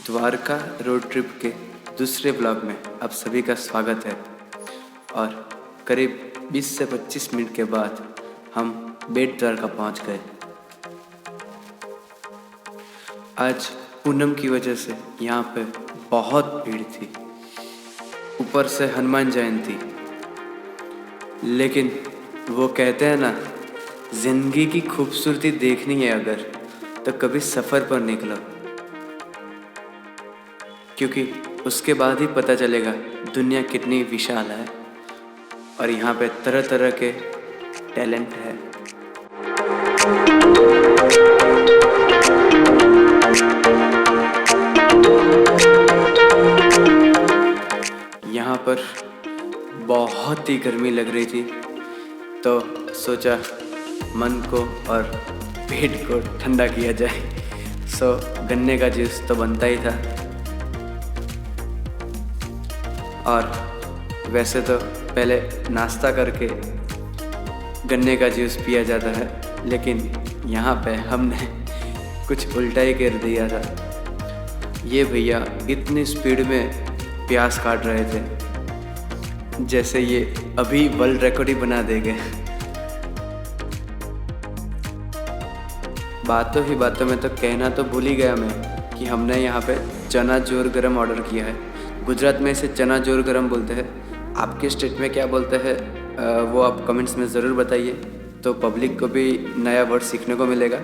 Dwarka road trip के दूसरे blog में आप सभी का स्वागत है। और करीब 20 से 25 मिनट के बाद हम बेट द्वारका पहुंच गए। आज पूनम की वजह से यहाँ पे बहुत भीड़ थी, ऊपर से हनुमान जयंती। लेकिन वो कहते हैं ना, जिंदगी की खूबसूरती देखनी है अगर तो कभी सफ़र पर निकलो, क्योंकि उसके बाद ही पता चलेगा दुनिया कितनी विशाल है और यहाँ पे तरह तरह के टैलेंट है। यहाँ पर बहुत ही गर्मी लग रही थी, तो सोचा मन को और पेट को ठंडा किया जाए। सो गन्ने का जूस तो बनता ही था। और वैसे तो पहले नाश्ता करके गन्ने का जूस पिया जाता है, लेकिन यहाँ पे हमने कुछ उल्टा ही कर दिया था। ये भैया इतनी स्पीड में प्याज काट रहे थे जैसे ये अभी वर्ल्ड रिकॉर्ड ही बना देंगे। बातों ही बातों में तो कहना तो भूल ही गया मैं कि हमने यहाँ पे चना जोर गरम ऑर्डर किया है। गुजरात में इसे चना जोर गरम बोलते हैं। आपके स्टेट में क्या बोलते हैं वो आप कमेंट्स में ज़रूर बताइए, तो पब्लिक को भी नया वर्ड सीखने को मिलेगा।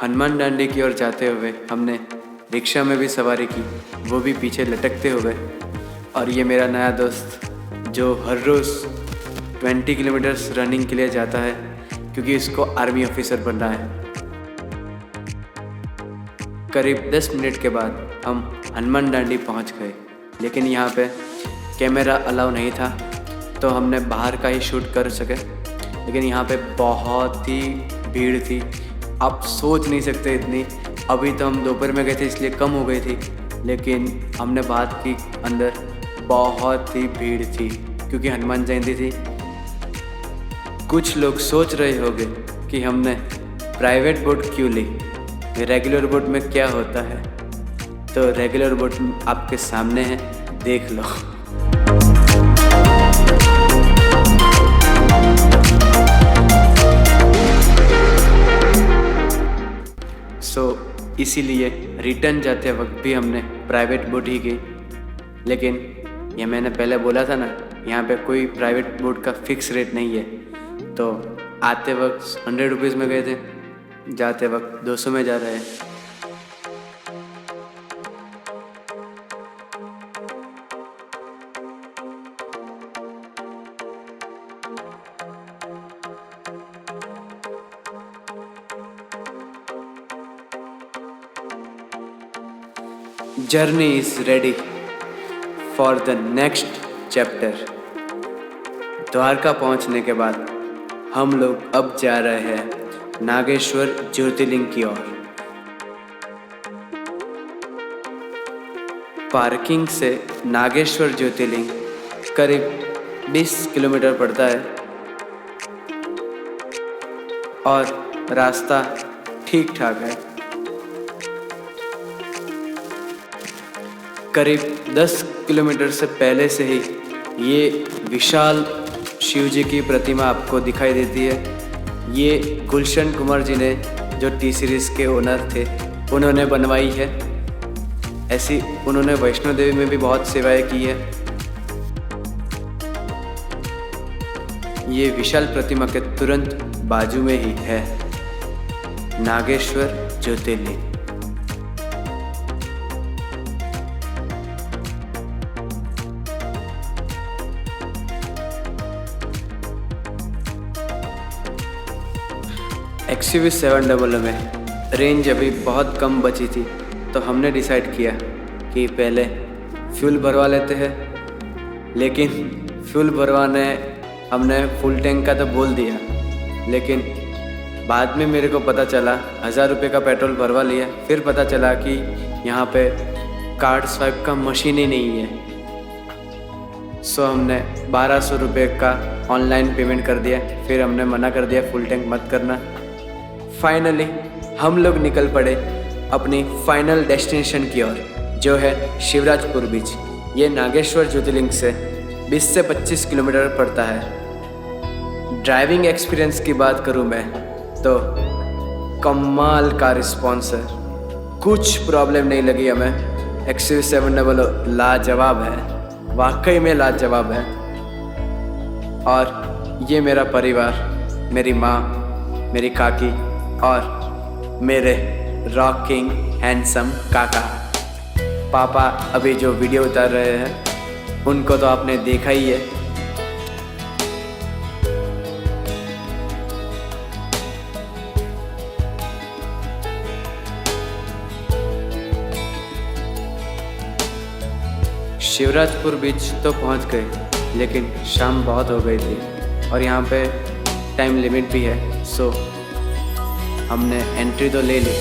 हनुमान डांडी की ओर जाते हुए हमने रिक्शा में भी सवारी की, वो भी पीछे लटकते हुए। और ये मेरा नया दोस्त जो हर रोज़ 20 किलोमीटर्स रनिंग के लिए जाता है, क्योंकि इसको आर्मी ऑफिसर बनना है। करीब 10 मिनट के बाद हम हनुमान डांडी पहुंच गए, लेकिन यहाँ पे कैमरा अलाउ नहीं था, तो हमने बाहर का ही शूट कर सके। लेकिन यहाँ पे बहुत ही भीड़ थी, आप सोच नहीं सकते इतनी। अभी तो हम दोपहर में गए थे इसलिए कम हो गई थी, लेकिन हमने बात की अंदर बहुत ही भीड़ थी, क्योंकि हनुमान जयंती थी। कुछ लोग सोच रहे होंगे कि हमने प्राइवेट बोट क्यों ली, रेगुलर बोट में क्या होता है। तो रेगुलर बोट आपके सामने है, देख लो। इसीलिए रिटर्न जाते वक्त भी हमने प्राइवेट बोट ही की। लेकिन ये मैंने पहले बोला था ना, यहाँ पे कोई प्राइवेट बोट का फिक्स रेट नहीं है। तो आते वक्त 100 रुपीज़ में गए थे, जाते वक्त 200 में जा रहे हैं। Journey is ready for the next chapter. Dwarka पहुंचने के बाद हम लोग अब जा रहे हैं नागेश्वर ज्योतिर्लिंग की ओर। पार्किंग से नागेश्वर ज्योतिर्लिंग करीब 20 किलोमीटर पड़ता है और रास्ता ठीक ठाक है। करीब 10 किलोमीटर से पहले से ही ये विशाल शिव जी की प्रतिमा आपको दिखाई देती है। ये गुलशन कुमार जी ने, जो टी सीरीज़ के ओनर थे, उन्होंने बनवाई है। ऐसी उन्होंने वैष्णो देवी में भी बहुत सेवाएं की है। ये विशाल प्रतिमा के तुरंत बाजू में ही है नागेश्वर ज्योतिर्लिंग। XUV 700 में रेंज अभी बहुत कम बची थी, तो हमने डिसाइड किया कि पहले फ्यूल भरवा लेते हैं। लेकिन फ्यूल भरवाने हमने फुल टैंक का तो बोल दिया, लेकिन बाद में मेरे को पता चला 1000 रुपये का पेट्रोल भरवा लिया, फिर पता चला कि यहाँ पे कार्ड स्वाइप का मशीन ही नहीं है। सो हमने 1200 रुपये का ऑनलाइन पेमेंट कर दिया, फिर हमने मना कर दिया फुल टैंक मत करना। फाइनली हम लोग निकल पड़े अपनी फाइनल डेस्टिनेशन की ओर, जो है शिवराजपुर बीच। ये नागेश्वर ज्योतिर्लिंग से 20 से 25 किलोमीटर पड़ता है। ड्राइविंग एक्सपीरियंस की बात करूँ मैं तो कमाल का रिस्पॉन्स है, कुछ प्रॉब्लम नहीं लगी हमें। XUV700 लाजवाब है, वाकई में लाजवाब है। और ये मेरा परिवार, मेरी माँ, मेरी काकी और मेरे रॉकिंग हैंडसम काका। पापा अभी जो वीडियो उतार रहे हैं उनको तो आपने देखा ही है। शिवराजपुर बीच तो पहुंच गए, लेकिन शाम बहुत हो गई थी और यहाँ पे टाइम लिमिट भी है। सो हमने एंट्री तो ले ली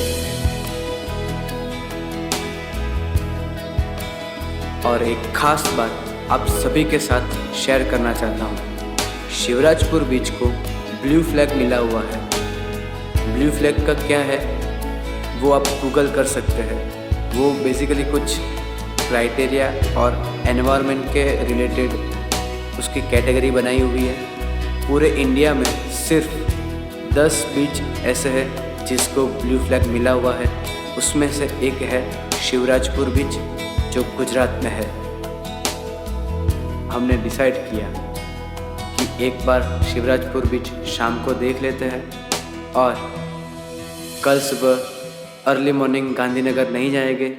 और एक ख़ास बात आप सभी के साथ शेयर करना चाहता हूँ। शिवराजपुर बीच को ब्लू फ्लैग मिला हुआ है। ब्लू फ्लैग का क्या है वो आप गूगल कर सकते हैं। वो बेसिकली कुछ क्राइटेरिया और एनवायरनमेंट के रिलेटेड उसकी कैटेगरी बनाई हुई है। पूरे इंडिया में सिर्फ 10 बीच ऐसे हैं जिसको ब्लू फ्लैग मिला हुआ है। उसमें से एक है शिवराजपुर बीच, जो गुजरात में है। हमने डिसाइड किया कि एक बार शिवराजपुर बीच शाम को देख लेते हैं और कल सुबह अर्ली मॉर्निंग गांधीनगर नहीं जाएंगे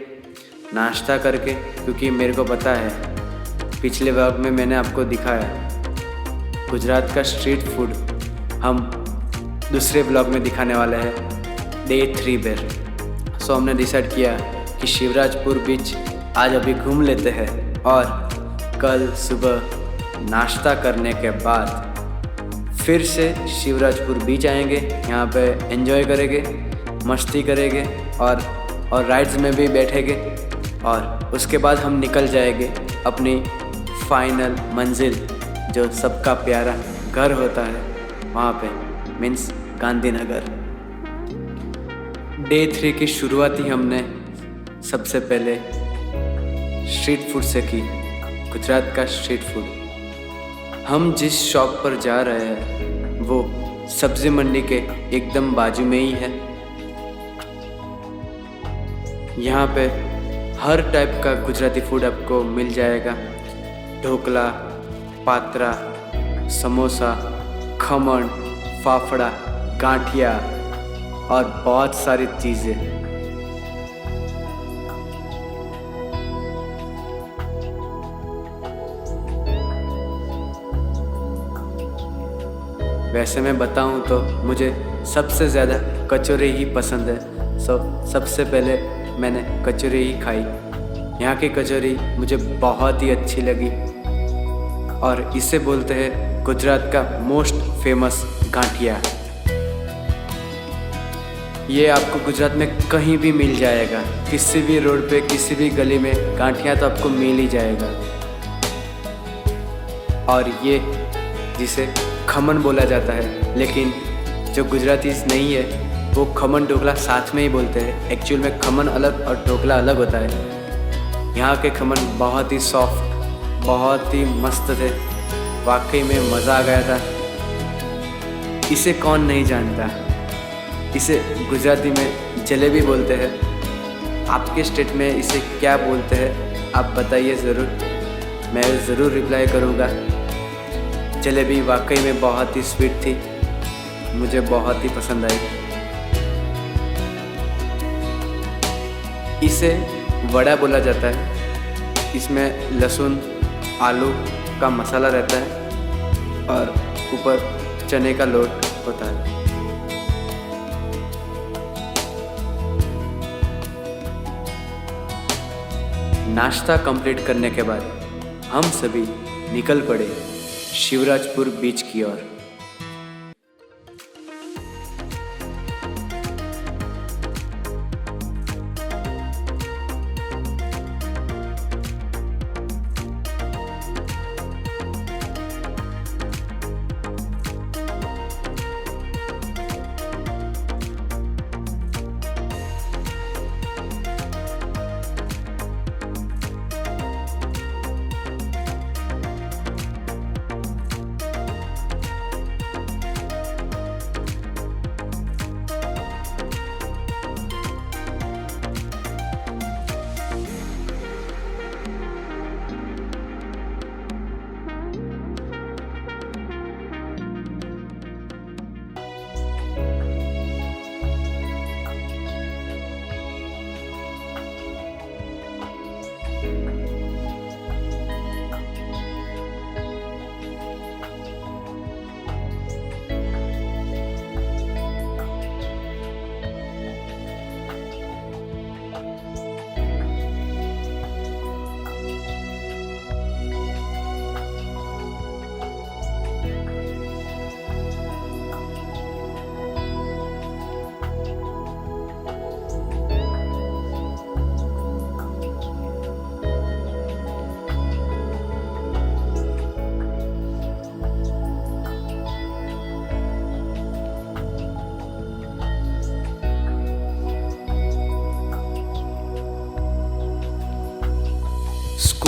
नाश्ता करके, क्योंकि मेरे को पता है पिछले व्लॉग में मैंने आपको दिखाया गुजरात का स्ट्रीट फूड हम दूसरे व्लॉग में दिखाने वाले हैं डे 3 पर। सो हमने डिसाइड किया कि शिवराजपुर बीच आज अभी घूम लेते हैं और कल सुबह नाश्ता करने के बाद फिर से शिवराजपुर बीच आएंगे। यहाँ पे एंजॉय करेंगे, मस्ती करेंगे और राइड्स में भी बैठेंगे और उसके बाद हम निकल जाएंगे अपनी फाइनल मंजिल, जो सबका प्यारा घर होता है वहाँ पे, मीन्स गांधीनगर। डे 3 की शुरुआत ही हमने सबसे पहले स्ट्रीट फूड से की। गुजरात का स्ट्रीट फूड। हम जिस शॉप पर जा रहे हैं वो सब्जी मंडी के एकदम बाजू में ही है। यहाँ पे हर टाइप का गुजराती फूड आपको मिल जाएगा। ढोकला, पात्रा, समोसा, खमण, फाफड़ा, गांठिया और बहुत सारी चीज़ें। वैसे मैं बताऊं तो मुझे सबसे ज़्यादा कचौरी ही पसंद है। सबसे पहले मैंने कचौरी ही खाई। यहाँ की कचौरी मुझे बहुत ही अच्छी लगी और इसे बोलते हैं गुजरात का मोस्ट फेमस गांठिया। ये आपको गुजरात में कहीं भी मिल जाएगा, किसी भी रोड पे, किसी भी गली में गांठिया तो आपको मिल ही जाएगा। और ये जिसे खमन बोला जाता है, लेकिन जो गुजरातीज नहीं है वो खमन ढोकला साथ में ही बोलते हैं। एक्चुअल में खमन अलग और ढोकला अलग होता है। यहाँ के खमन बहुत ही सॉफ्ट, बहुत ही मस्त थे, वाकई में मज़ा आ गया था। इसे कौन नहीं जानता, इसे गुजराती में जलेबी बोलते हैं। आपके स्टेट में इसे क्या बोलते हैं आप बताइए ज़रूर, मैं ज़रूर रिप्लाई करूँगा। जलेबी वाकई में बहुत ही स्वीट थी, मुझे बहुत ही पसंद आई। इसे वड़ा बोला जाता है। इसमें लहसुन, आलू का मसाला रहता है और ऊपर चने का लोट होता है। नाश्ता कंप्लीट करने के बाद हम सभी निकल पड़े शिवराजपुर बीच की ओर।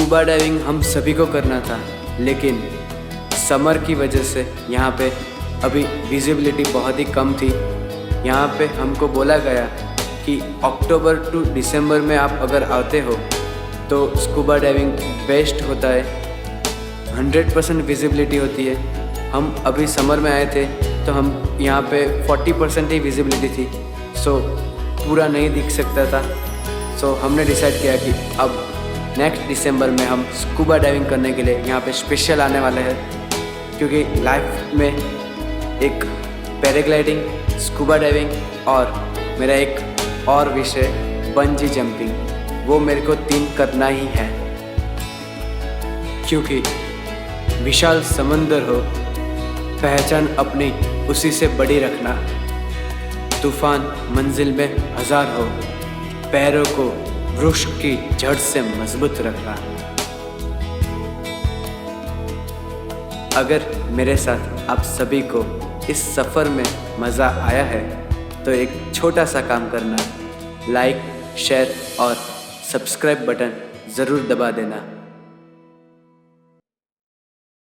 स्कूबा डाइविंग हम सभी को करना था, लेकिन समर की वजह से यहाँ पे अभी विजिबिलिटी बहुत ही कम थी। यहाँ पे हमको बोला गया कि अक्टूबर टू दिसंबर में आप अगर आते हो तो स्कूबा डाइविंग बेस्ट होता है, 100% विजिबिलिटी होती है। हम अभी समर में आए थे तो हम यहाँ पे 40% ही विजिबिलिटी थी, सो पूरा नहीं दिख सकता था। सो हमने डिसाइड किया कि अब नेक्स्ट दिसंबर में हम स्कूबा डाइविंग करने के लिए यहाँ पे स्पेशल आने वाले हैं, क्योंकि लाइफ में एक पैराग्लाइडिंग, स्कूबा डाइविंग और मेरा एक और विषय बंजी जंपिंग, वो मेरे को 3 करना ही है। क्योंकि विशाल समंदर हो, पहचान अपनी उसी से बड़ी रखना। तूफान मंजिल में 1000 हो, पैरों को वृक्ष की जड़ से मजबूत रखना। अगर मेरे साथ आप सभी को इस सफ़र में मज़ा आया है तो एक छोटा सा काम करना, लाइक, शेयर और सब्सक्राइब बटन ज़रूर दबा देना।